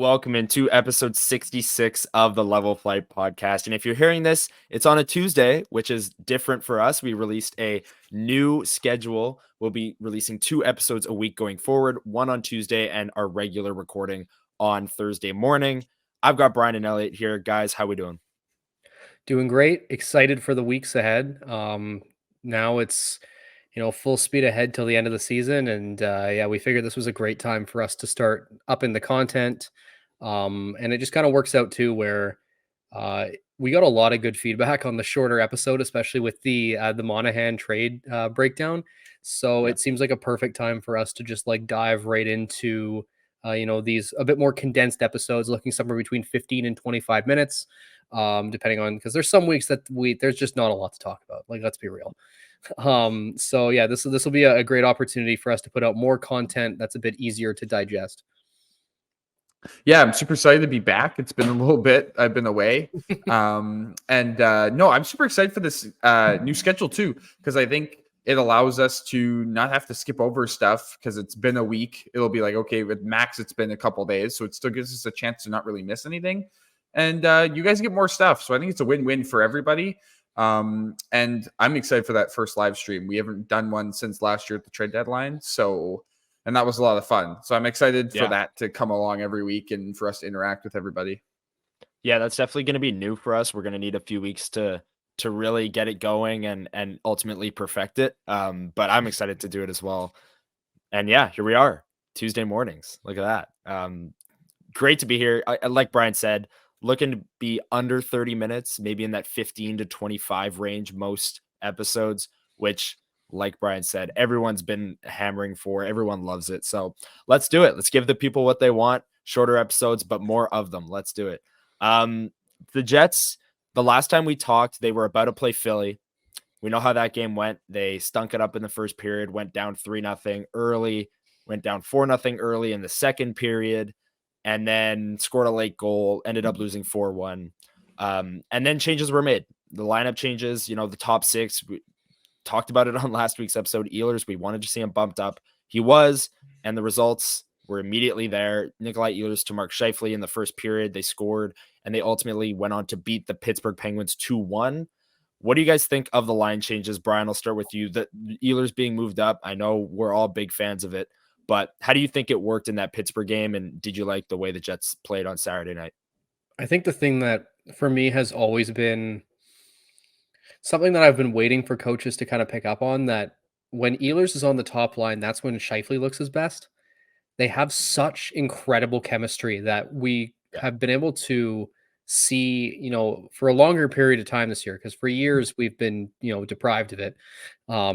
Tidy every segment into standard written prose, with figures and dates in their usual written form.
welcome into episode 66 of the Level Flight podcast. And if you're hearing this, it's on a Tuesday, which is different for us. We released a new schedule. We'll be releasing 2 episodes a week going forward, one on Tuesday and our regular recording on Thursday morning. I've got Brian and Elliott here. Guys, how we doing? Doing great. Excited for the weeks ahead. Now it's full speed ahead till the end of the season, and we figured this was a great time for us to start upping the content. And it just kind of works out too, where we got a lot of good feedback on the shorter episode, especially with the Monahan trade breakdown. So It seems like a perfect time for us to just like dive right into these a bit more condensed episodes, looking somewhere between 15 and 25 minutes. Depending on, because there's some weeks that there's just not a lot to talk about. Like, let's be real. This will be a great opportunity for us to put out more content that's a bit easier to digest. Yeah, I'm super excited to be back. It's been a little bit. I've been away. No, I'm super excited for this new schedule too, because I think it allows us to not have to skip over stuff because it's been a week. It'll be like, okay, with Max, it's been a couple days. So it still gives us a chance to not really miss anything. And you guys get more stuff. So I think it's a win-win for everybody. And I'm excited for that first live stream. We haven't done one since last year at the trade deadline. And that was a lot of fun. So I'm excited for that to come along every week and for us to interact with everybody. Yeah, that's definitely going to be new for us. We're going to need a few weeks to really get it going and ultimately perfect it. But I'm excited to do it as well. And yeah, here we are, Tuesday mornings. Look at that. Great to be here. Like Brian said, looking to be under 30 minutes, maybe in that 15 to 25 range, most episodes, which, like Brian said, everyone's been hammering for. Everyone loves it. So let's do it. Let's give the people what they want. Shorter episodes, but more of them. Let's do it. The Jets, the last time we talked, they were about to play Philly. We know how that game went. They stunk it up in the first period, went down 3-0 early, went down 4-0 early in the second period, and then scored a late goal, ended up losing 4-1. And then changes were made. The lineup changes, the top 6, we talked about it on last week's episode. Ehlers, we wanted to see him bumped up. He was, and the results were immediately there. Nikolai Ehlers to Mark Scheifele in the first period. They scored, and they ultimately went on to beat the Pittsburgh Penguins 2-1. What do you guys think of the line changes? Brian, I'll start with you. The Ehlers being moved up, I know we're all big fans of it. But how do you think it worked in that Pittsburgh game? And did you like the way the Jets played on Saturday night? I think the thing that for me has always been something that I've been waiting for coaches to kind of pick up on, that when Ehlers is on the top line, that's when Scheifele looks his best. They have such incredible chemistry that we have been able to see, for a longer period of time this year, because for years we've been, deprived of it,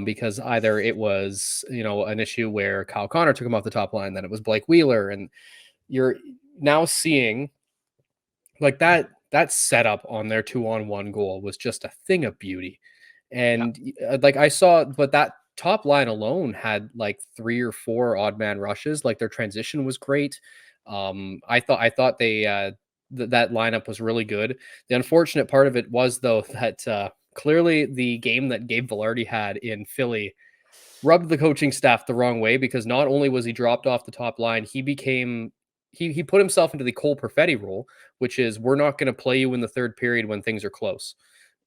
because either it was, an issue where Kyle Connor took him off the top line, then it was Blake Wheeler, and you're now seeing like that setup on their 2-on-1 goal was just a thing of beauty. And like I saw, but that top line alone had like 3 or 4 odd man rushes. Like their transition was great. I thought they that lineup was really good. The unfortunate part of it was, though, that clearly the game that Gabe Vilardi had in Philly rubbed the coaching staff the wrong way, because not only was he dropped off the top line, he put himself into the Cole Perfetti role, which is, we're not going to play you in the third period when things are close.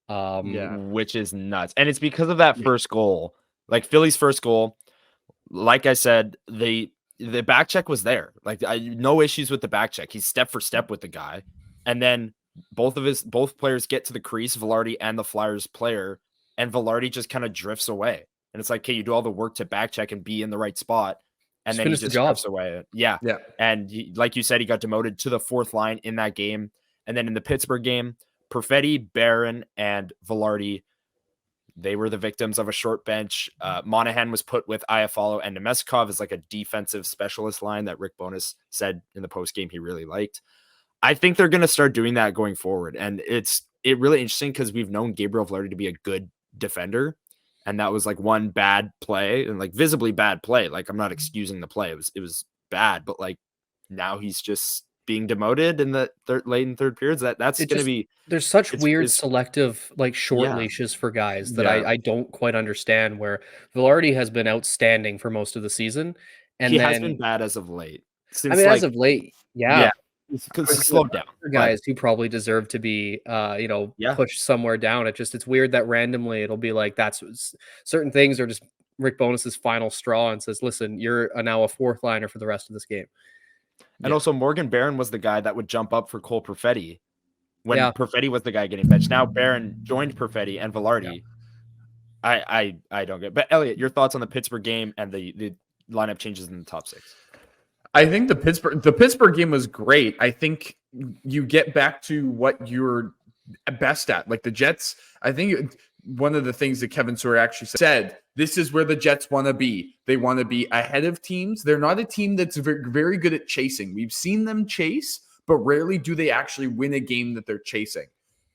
Which is nuts. And it's because of that first goal, like Philly's first goal. Like I said, the back check was there. Like, no issues with the back check. He's step for step with the guy. And then both players get to the crease, Vilardi and the Flyers player, and Vilardi just kind of drifts away. And it's like, okay, you do all the work to back check and be in the right spot, and then he just drifts away. Yeah. And like you said, he got demoted to the 4th line in that game. And then in the Pittsburgh game, Perfetti, Barron, and Vilardi, they were the victims of a short bench. Monahan was put with Iafallo and Nemestikov as like a defensive specialist line that Rick Bowness said in the postgame he really liked. I think they're going to start doing that going forward. And it's really interesting because we've known Gabriel Vilardi to be a good defender. And that was like one bad play, and like visibly bad play. Like, I'm not excusing the play. It was bad, but like now he's just being demoted in the late in third periods. That's going to be, there's such weird selective, like short leashes for guys that I don't quite understand, where Vilardi has been outstanding for most of the season. And he has been bad as of late. As of late. Yeah. slow down. Guys who probably deserve to be, Yeah. pushed somewhere down. It's weird that randomly it'll be like certain things are just Rick Bonus's final straw and says, "Listen, you're now a fourth liner for the rest of this game." And also Morgan Barron was the guy that would jump up for Cole Perfetti when Yeah. Perfetti was the guy getting benched. Now Barron joined Perfetti and Velarde. I don't get. But Elliott, your thoughts on the Pittsburgh game and the lineup changes in the top six? I think the Pittsburgh game was great. I think you get back to what you're best at. Like the Jets, I think one of the things that Kevin Sawyer actually said, this is where the Jets want to be. They want to be ahead of teams. They're not a team that's very, very good at chasing. We've seen them chase, but rarely do they actually win a game that they're chasing.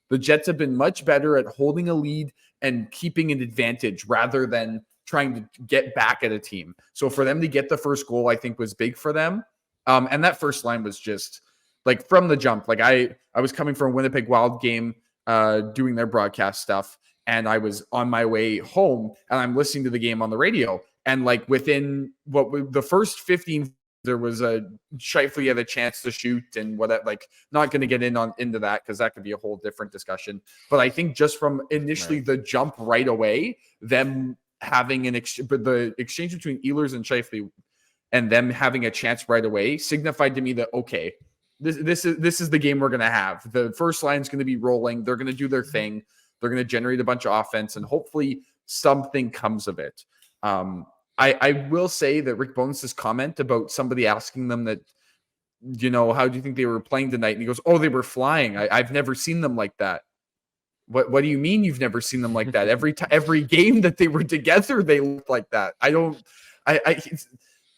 The Jets have been much better at holding a lead and keeping an advantage rather than trying to get back at a team. So for them to get the first goal, I think was big for them. And that first line was just like from the jump. Like I was coming from a Winnipeg Wild game, doing their broadcast stuff, and I was on my way home and I'm listening to the game on the radio. And like within the first 15, there was a Scheifele had a chance to shoot and not going to get into that because that could be a whole different discussion. But I think just from initially the jump right away, them having the exchange between Ehlers and Scheifele and them having a chance right away signified to me that, okay, this is the game we're going to have. The first line's going to be rolling. They're going to do their thing. They're going to generate a bunch of offense and hopefully something comes of it. I will say that Rick Bonus's comment about somebody asking them that, how do you think they were playing tonight? And he goes, oh, they were flying. I've never seen them like that. What do you mean you've never seen them like that? Every game that they were together, they looked like that.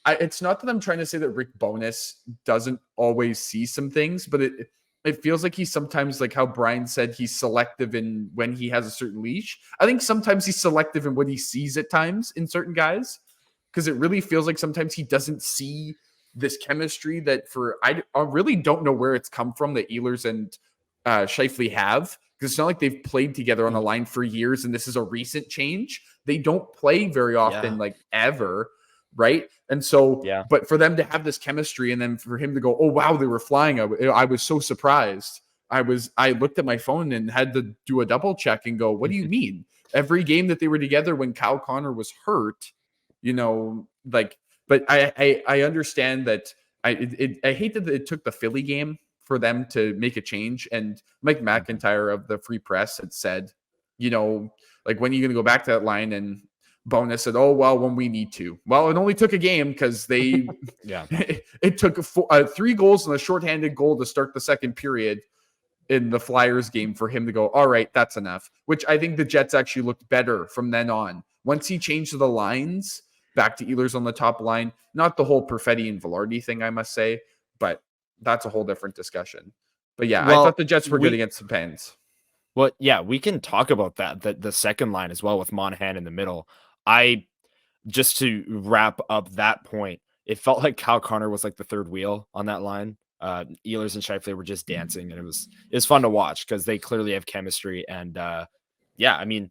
It's not that I'm trying to say that Rick Bonus doesn't always see some things, but it feels like he's sometimes, like how Brian said, he's selective in when he has a certain leash. I think sometimes he's selective in what he sees at times in certain guys, because it really feels like sometimes he doesn't see this chemistry that I really don't know where it's come from that Ehlers and Scheifele have. Because it's not like they've played together on the line for years and this is a recent change. They don't play very often, like ever, right? And so, but for them to have this chemistry and then for him to go, oh, wow, they were flying. I was so surprised. I looked at my phone and had to do a double check and go, what do you mean? Every game that they were together when Kyle Connor was hurt, but I understand that I hate that it took the Philly game for them to make a change. And Mike McIntyre of the Free Press had said, when are you going to go back to that line? And Bonus said, oh, well, when we need to. Well, it only took a game because they, it took 3 goals and a shorthanded goal to start the second period in the Flyers game for him to go, all right, that's enough, which I think the Jets actually looked better from then on. Once he changed the lines back to Ehlers on the top line, not the whole Perfetti and Velarde thing, I must say, but that's a whole different discussion. But yeah, I thought the Jets were good against the Pens. Well, yeah, we can talk about that, the second line as well with Monahan in the middle. Just to wrap up that point, it felt like Kyle Connor was like the third wheel on that line. Ehlers and Scheifele were just dancing, and it was fun to watch because they clearly have chemistry. And I mean,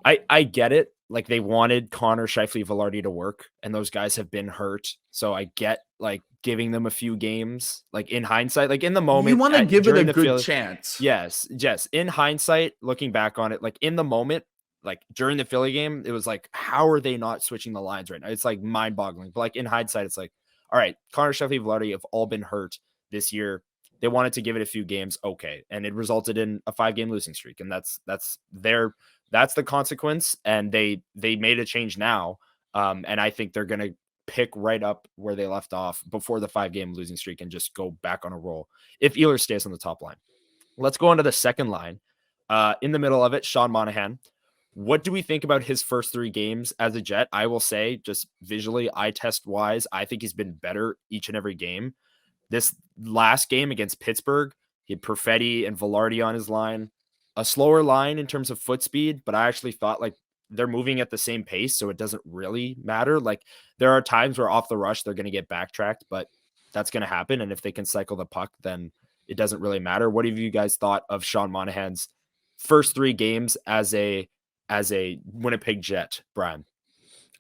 I get it. Like they wanted Connor, Scheifele, Velarde to work, and those guys have been hurt. So I get like giving them a few games. Like in hindsight, like in the moment, you want to give it a good chance. Yes. In hindsight, looking back on it, like in the moment, like during the Philly game, it was like, how are they not switching the lines right now? It's like mind boggling. But like in hindsight, it's like, all right, Connor, Scheifele, Velarde have all been hurt this year. They wanted to give it a few games. Okay. And it resulted in a 5-game losing streak. And that's the consequence. And they made a change now. And I think they're going to pick right up where they left off before the 5-game losing streak and just go back on a roll if Ehlers stays on the top line. Let's go into the second line. In the middle of it, Sean Monahan. What do we think about his first 3 games as a Jet? I will say, just visually, eye test wise, I think he's been better each and every game. This last game against Pittsburgh, he had Perfetti and Velarde on his line. A slower line in terms of foot speed, but I actually thought like they're moving at the same pace, so it doesn't really matter. Like there are times where off the rush, they're going to get backtracked, but that's going to happen. And if they can cycle the puck, then it doesn't really matter. What have you guys thought of Sean Monahan's first 3 games as a Winnipeg Jet, Brian?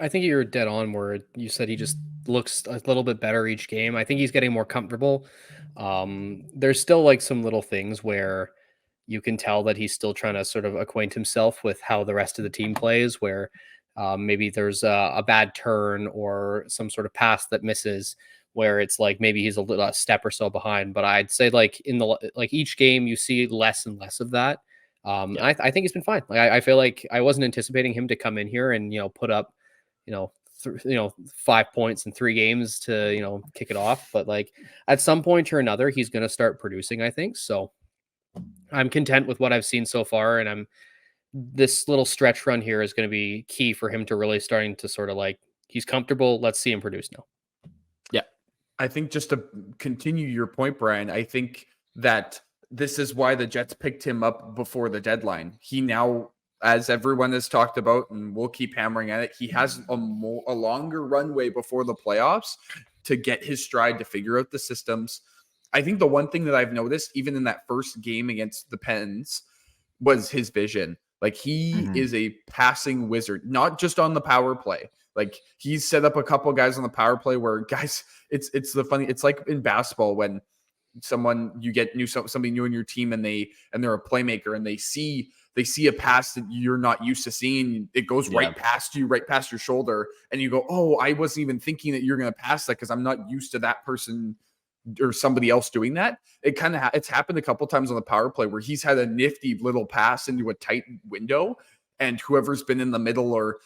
I think you're dead on where you said he just looks a little bit better each game. I think he's getting more comfortable. There's still like some little things where you can tell that he's still trying to sort of acquaint himself with how the rest of the team plays, where maybe there's a bad turn or some sort of pass that misses, where it's like maybe he's a step or so behind. But I'd say like in the like each game you see less and less of that. I think he's been fine. Like I feel like I wasn't anticipating him to come in here and put up 5 points in 3 games to kick it off. But like at some point or another, he's going to start producing, I think. So I'm content with what I've seen so far, and this little stretch run here is going to be key for him to really starting to sort of like he's comfortable. Let's see him produce now. Yeah, I think just to continue your point, Brian, I think that this is why the Jets picked him up before the deadline. He now, as everyone has talked about, and we'll keep hammering at it, he has a longer runway before the playoffs to get his stride, to figure out the systems. I think the one thing that I've noticed, even in that first game against the Pens, was his vision. Like he is a passing wizard, not just on the power play. Like he's set up a couple guys on the power play where guys, it's like in basketball when you get somebody new in your team and they're a playmaker and they see a pass that you're not used to seeing. It goes right past you, right past your shoulder. And you go, oh, I wasn't even thinking that you're going to pass that because I'm not used to that person or somebody else doing that. It's happened a couple times on the power play where he's had a nifty little pass into a tight window and whoever's been in the middle or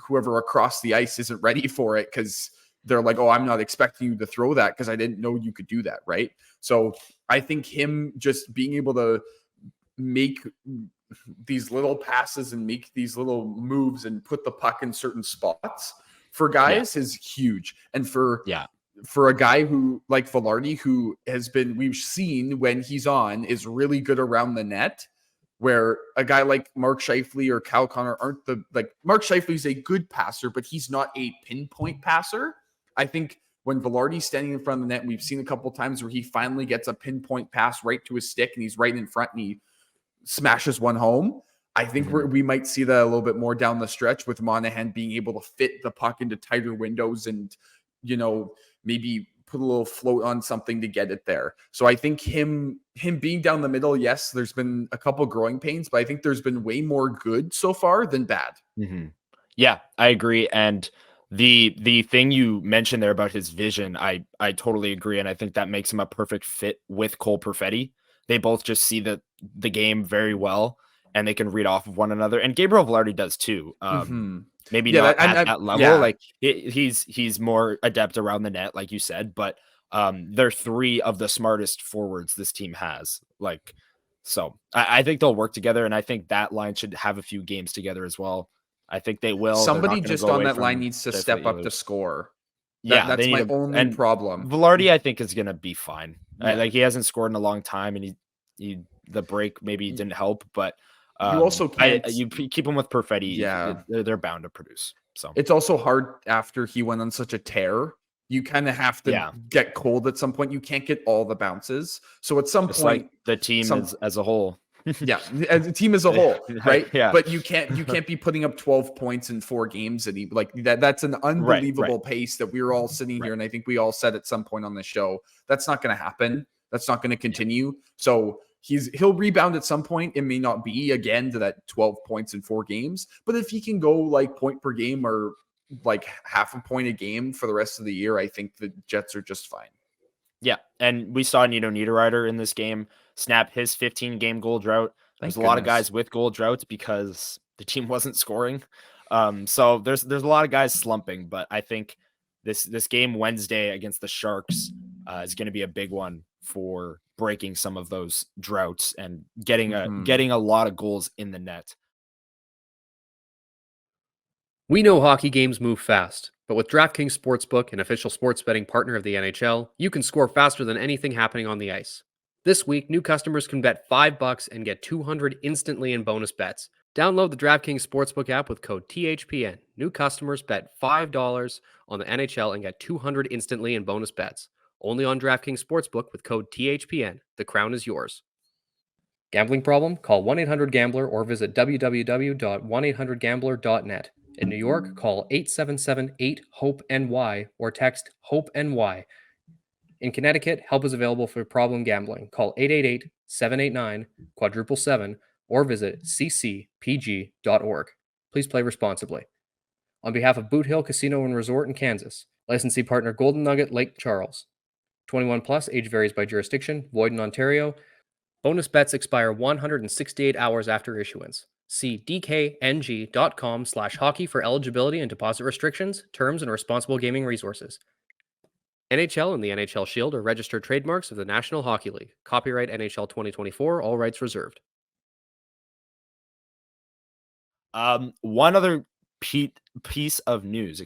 whoever across the ice isn't ready for it because they're like, oh, I'm not expecting you to throw that because I didn't know you could do that, right? So I think him just being able to make these little passes and make these little moves and put the puck in certain spots for guys is huge. And for a guy who like Vilardi, who we've seen when he's on is really good around the net, where a guy like Mark Scheifele or Kyle Connor aren't Mark Scheifele is a good passer, but he's not a pinpoint passer. I think when Vilardi's standing in front of the net, we've seen a couple times where he finally gets a pinpoint pass right to his stick and he's right in front and he smashes one home. I think we might see that a little bit more down the stretch with Monahan being able to fit the puck into tighter windows and, maybe put a little float on something to get it there. So I think him being down the middle, yes, there's been a couple growing pains, but I think there's been way more good so far than bad. Yeah, I agree. And the thing you mentioned there about his vision, I totally agree. And I think that makes him a perfect fit with Cole Perfetti. They both just see the game very well and they can read off of one another. And Gabriel Vilardi does too. Maybe not at that level. Yeah. Like he's more adept around the net, like you said, but they're 3 of the smartest forwards this team has. Like, so I think they'll work together, and I think that line should have a few games together as well. I think they will. Somebody just on that line needs to step up to score. That's my only problem. Velarde, I think, is gonna be fine. Like he hasn't scored in a long time, and the break maybe didn't help, but. You also can't. You keep them with Perfetti. Yeah, they're bound to produce. So it's also hard after he went on such a tear. You kind of have to get cold at some point. You can't get all the bounces. So at some point, like the team as a whole. As a team as a whole, right? Yeah. But you can't be putting up 12 points in 4 games and like that. That's an unbelievable pace that we were all sitting here, and I think we all said at some point on the show that's not going to happen. That's not going to continue. So. He'll rebound at some point. It may not be again to that 12 points in 4 games, but if he can go like point per game or like half a point a game for the rest of the year, I think the Jets are just fine. Yeah, and we saw Nito Niederreiter in this game snap his 15-game goal drought. There's a lot of guys with goal droughts because the team wasn't scoring. So there's a lot of guys slumping, but I think this game Wednesday against the Sharks is going to be a big one for breaking some of those droughts and getting a lot of goals in the net. We know hockey games move fast, but with DraftKings Sportsbook, an official sports betting partner of the NHL, you can score faster than anything happening on the ice. This week, new customers can bet $5 and get $200 instantly in bonus bets. Download the DraftKings Sportsbook app with code THPN. New customers bet $5 on the NHL and get $200 instantly in bonus bets. Only on DraftKings Sportsbook with code THPN. The crown is yours. Gambling problem? Call 1-800-GAMBLER or visit www.1800gambler.net. In New York, call 877-8-HOPE-NY or text HOPE-NY. In Connecticut, help is available for problem gambling. Call 888-789-777 or visit ccpg.org. Please play responsibly. On behalf of Boot Hill Casino and Resort in Kansas, licensee partner Golden Nugget Lake Charles. 21 plus, age varies by jurisdiction, void in Ontario. Bonus bets expire 168 hours after issuance. See dkng.com/hockey for eligibility and deposit restrictions, terms, and responsible gaming resources. NHL and the NHL Shield are registered trademarks of the National Hockey League. Copyright NHL 2024, all rights reserved. One other piece of news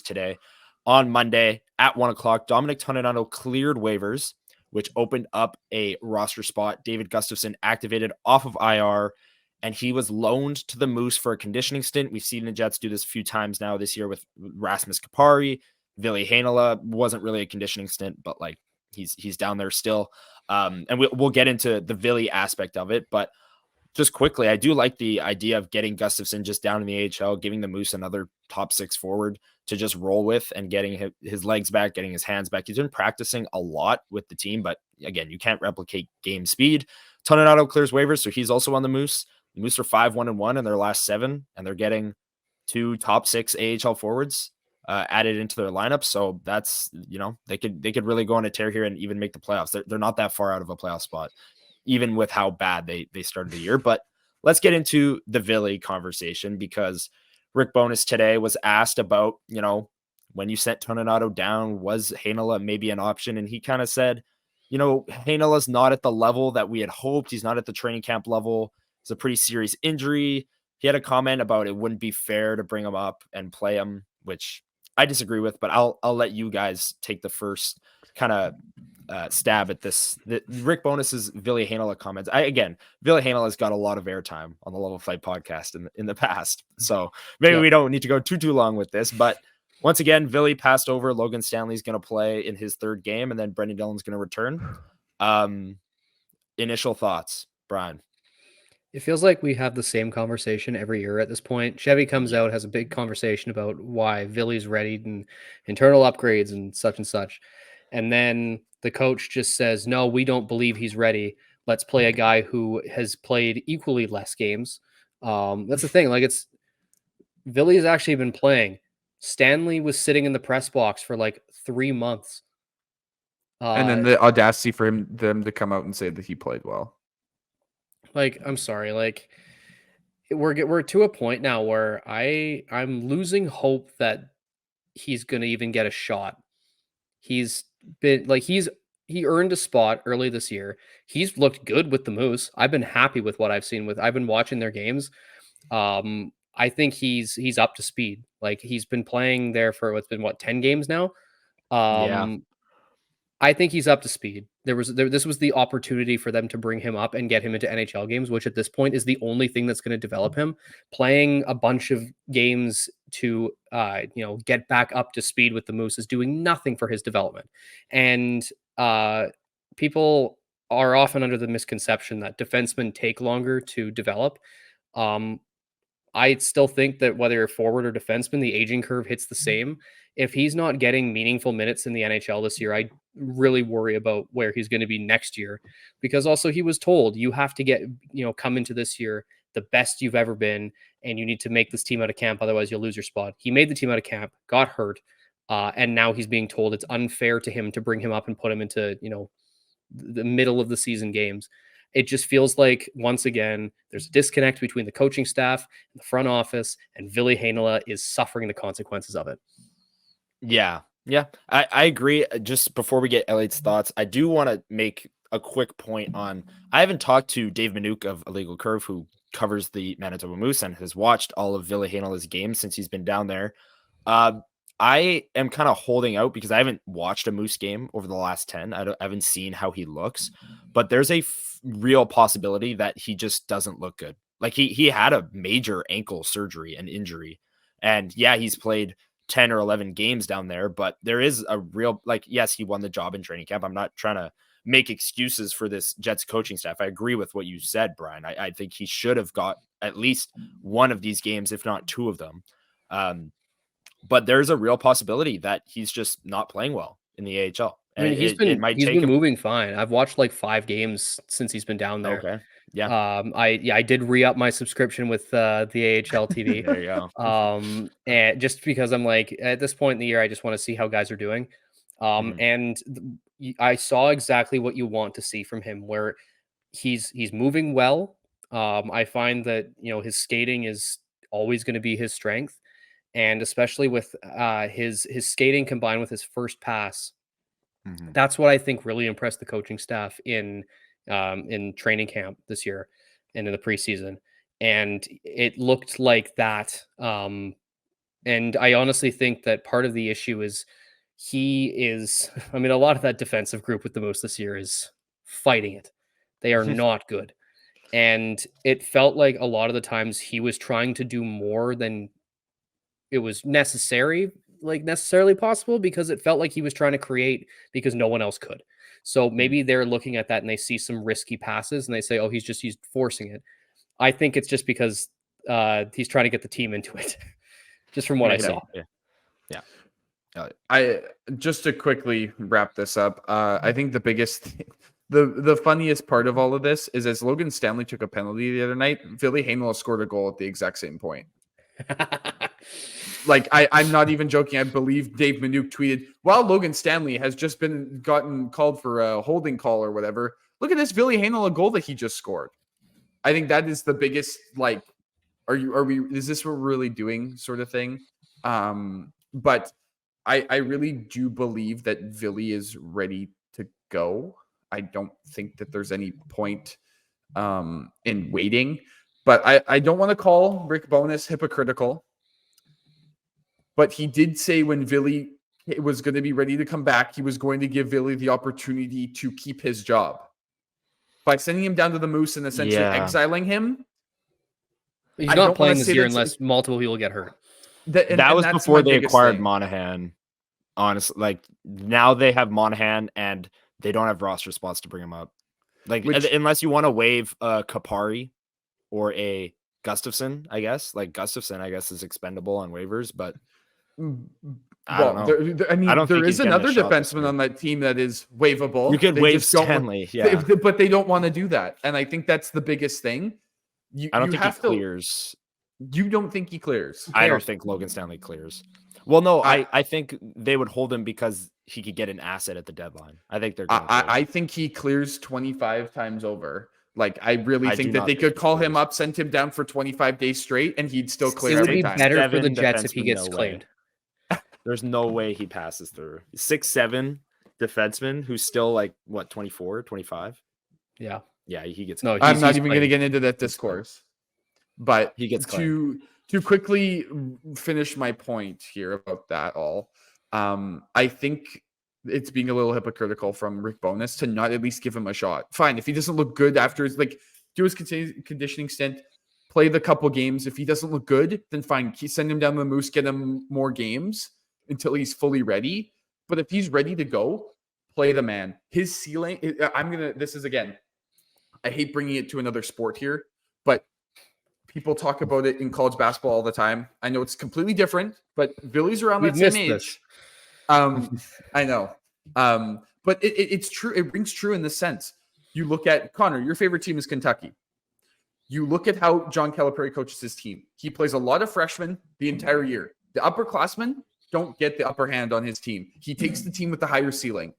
today. On Monday at 1:00, Dominic Toninato cleared waivers, which opened up a roster spot. David Gustafsson activated off of IR, and he was loaned to the Moose for a conditioning stint. We've seen the Jets do this a few times now this year with Rasmus Kupari. Ville Heinola wasn't really a conditioning stint, but like he's down there still. And we'll get into the Ville aspect of it, but just quickly, I do like the idea of getting Gustafsson just down in the AHL, giving the Moose another top 6 forward to just roll with and getting his legs back, getting his hands back. He's been practicing a lot with the team, but again, you can't replicate game speed. Toninato clears waivers, so he's also on the Moose. The Moose are 5-1-1 in their last 7, and they're getting 2 top 6 AHL forwards added into their lineup. So that's, they could really go on a tear here and even make the playoffs. They're not that far out of a playoff spot, even with how bad they started the year. But let's get into the Ville conversation, because Rick Bowness today was asked about, when you sent Toninato down, was Heinola maybe an option? And he kind of said, Heinola's not at the level that we had hoped. He's not at the training camp level. It's a pretty serious injury. He had a comment about it wouldn't be fair to bring him up and play him, which I disagree with, but I'll let you guys take the first kind of stab at this. Rick Bowness's Ville Heinola comments. Ville Heinola's got a lot of airtime on the Level Fight podcast in the past, so maybe we don't need to go too long with this. But once again, Ville passed over. Logan Stanley's going to play in his 3rd game, and then Brendan Dillon's going to return. Initial thoughts, Brian? It feels like we have the same conversation every year at this point. Chevy comes out, has a big conversation about why Ville's ready and internal upgrades and such. And then the coach just says, no, we don't believe he's ready. Let's play a guy who has played equally less games. That's the thing. Like, Ville has actually been playing. Stanley was sitting in the press box for like 3 months. And then the audacity for them to come out and say that he played well. Like, I'm sorry. Like, we're to a point now where I'm losing hope that he's going to even get a shot. He's been like, he earned a spot early this year. He's looked good with the Moose. I've been happy with what I've seen I've been watching their games. I think he's up to speed. Like, he's been playing there for 10 games now. Yeah. I think he's up to speed. This was the opportunity for them to bring him up and get him into NHL games, which at this point is the only thing that's going to develop him. Playing a bunch of games to get back up to speed with the Moose is doing nothing for his development. And people are often under the misconception that defensemen take longer to develop. I still think that whether you're forward or defenseman, the aging curve hits the same. If he's not getting meaningful minutes in the NHL this year, I really worry about where he's going to be next year, because also he was told you have to come into this year the best you've ever been, and you need to make this team out of camp. Otherwise you'll lose your spot. He made the team out of camp, got hurt. And now he's being told it's unfair to him to bring him up and put him into, the middle of the season games. It just feels like, once again, there's a disconnect between the coaching staff and the front office, and Ville Heinola is suffering the consequences of it. Yeah. I agree. Just before we get Elliott's thoughts, I do want to make a quick point on, I haven't talked to Dave Minuk of Illegal Curve, who covers the Manitoba Moose and has watched all of Ville Heinola's games since he's been down there. I am kind of holding out because I haven't watched a Moose game over the last 10. I haven't seen how he looks, but there's a real possibility that he just doesn't look good. Like, he had a major ankle surgery and injury, and yeah, he's played 10 or 11 games down there, but there is a real, yes, he won the job in training camp. I'm not trying to make excuses for this Jets coaching staff. I agree with what you said, Brian. I think he should have got at least one of these games, if not 2 of them. But there's a real possibility that he's just not playing well in the AHL. I mean, And it might he's take been him. moving fine. I've watched like 5 games since he's been down there. Okay. Yeah. I did re-up my subscription with the AHL TV. There you go. And just because I'm like, at this point in the year, I just want to see how guys are doing. Mhm. And I saw exactly what you want to see from him, where he's moving well. I find that, you know, his skating is always going to be his strength, and especially with his skating combined with his first pass, Mhm. that's what I think really impressed the coaching staff in training camp this year and in the preseason. And it looked like that. And I honestly think that part of the issue is he is, I mean, a lot of that defensive group with the Moose this year is fighting it. They are not good. And it felt like a lot of the times he was trying to do more than it was necessarily possible, because it felt like he was trying to create because no one else could. So maybe they're looking at that and they see some risky passes and they say, oh, he's forcing it. I think it's just because he's trying to get the team into it, just from what I saw. Yeah. I just to quickly wrap this up. I think the biggest, the funniest part of all of this is as Logan Stanley took a penalty the other night, Ville Heinola scored a goal at the exact same point. Like I'm not even joking. I believe Dave Minuk tweeted, "While Logan Stanley has just gotten called for a holding call or whatever, look at this Ville Heinola goal that he just scored." I think that is the biggest. Like, is this what we're really doing, sort of thing? But I really do believe that Ville is ready to go. I don't think that there's any point in waiting. But I don't want to call Rick Bowness hypocritical. But he did say when Ville was going to be ready to come back, he was going to give Ville the opportunity to keep his job. By sending him down to the Moose and essentially exiling him. He's not playing this year unless multiple people get hurt. That was before they acquired Monahan. Honestly, like now they have Monahan and they don't have roster spots to bring him up. Like unless you want to waive a Kapari or a Gustafsson, I guess. Like Gustafsson, I guess, is expendable on waivers, but I don't know. There is another defenseman on that team that is waivable. You could waive Stanley, but they don't want to do that, and I think that's the biggest thing. I don't think he clears. You don't think he clears? I don't think Logan Stanley clears. Well, no, I think they would hold him because he could get an asset at the deadline. I think they're. I think he clears 25 times over. Like, I really think that they could call him up, send him down for 25 days straight, and he'd still clear every time. It would be better for the Jets if he gets claimed. There's no way he passes through. 6'7" defenseman who's still like, what, 24, 25? Yeah. Yeah, he gets. No, I'm not even going to get into that discourse. But he gets to quickly finish my point here about that all. I think it's being a little hypocritical from Rick Bowness to not at least give him a shot. Fine, if he doesn't look good after his do his conditioning stint, play the couple games. If he doesn't look good, then fine, send him down the Moose, get him more games until he's fully ready. But if he's ready to go, play the man. His ceiling. This is again. I hate bringing it to another sport here, but people talk about it in college basketball all the time. I know it's completely different, but Ville's around that same age. I know. But it's true. It rings true in this sense. You look at Connor, your favorite team is Kentucky. You look at how John Calipari coaches his team. He plays a lot of freshmen the entire year. The upperclassmen don't get the upper hand on his team. He takes the team with the higher ceiling.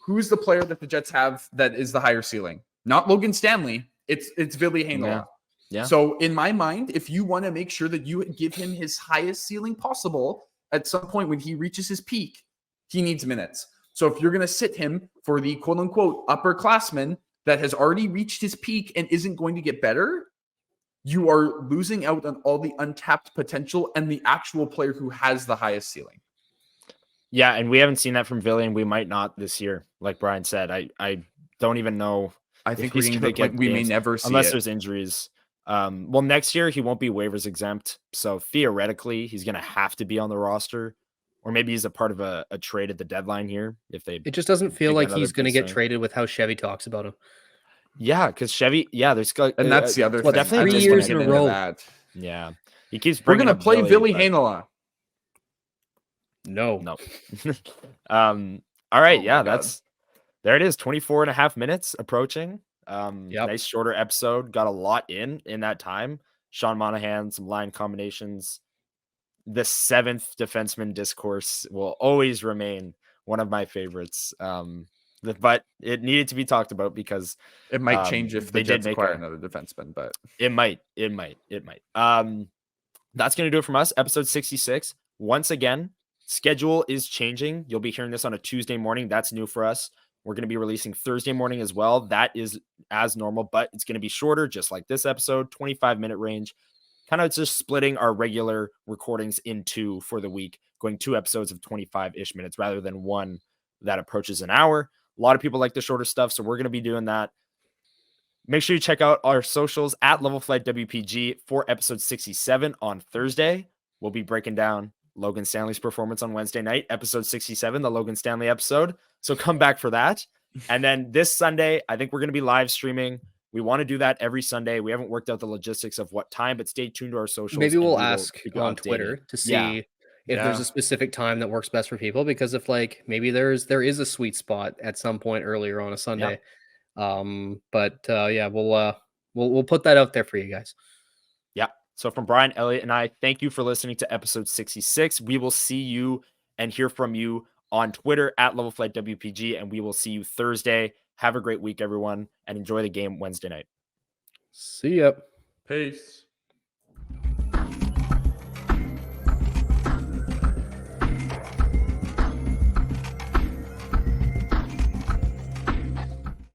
Who's the player that the Jets have that is the higher ceiling? Not Logan Stanley. It's Ville Heinola. Yeah. So in my mind, if you want to make sure that you give him his highest ceiling possible, at some point when he reaches his peak, he needs minutes. So if you're going to sit him for the quote unquote upperclassman that has already reached his peak and isn't going to get better, you are losing out on all the untapped potential and the actual player who has the highest ceiling. Yeah, and we haven't seen that from Ville, and we might not this year. Like Brian said, I don't even know. I think we may never see unless there's injuries. Well, next year he won't be waivers exempt, so theoretically he's going to have to be on the roster, or maybe he's a part of a trade at the deadline here. It just doesn't feel like he's going to get traded with how Chevy talks about him. Yeah, because Chevy, there's and that's the other thing. Definitely 3 years in a row. Yeah, he keeps. We're going to play Ville Heinola. No. All right. Oh Yeah, my God. there it is. 24 and a half minutes approaching. Yep. Nice shorter episode. Got a lot in that time. Sean Monahan, some line combinations. The seventh defenseman discourse will always remain one of my favorites. But it needed to be talked about because It might change if the they did Jets make acquire another defenseman, but it might. That's going to do it from us. Episode 66. Once again, schedule is changing. You'll be hearing this on a Tuesday morning. That's new for us. We're going to be releasing Thursday morning as well. That is as normal, but it's going to be shorter, just like this episode, 25-minute range. Kind of just splitting our regular recordings in two for the week, going 2 episodes of 25-ish minutes rather than one that approaches an hour. A lot of people like the shorter stuff, so we're going to be doing that. Make sure you check out our socials at Level Flight WPG for episode 67 on Thursday. We'll be breaking down Logan Stanley's performance on Wednesday night, episode 67, the Logan Stanley episode. So come back for that. And then this Sunday, I think we're going to be live streaming. We want to do that every Sunday. We haven't worked out the logistics of what time, but stay tuned to our socials. Maybe we'll ask on Twitter to see if there's Yeah. a specific time that works best for people, because if like maybe there is a sweet spot at some point earlier on a Sunday. Yeah, we'll put that out there for you guys. Yeah. So from Brian, Elliott, and I, thank you for listening to episode 66. We will see you and hear from you on Twitter at Level Flight WPG, and we will see you Thursday. Have a great week, everyone, and enjoy the game Wednesday night. See ya. peace.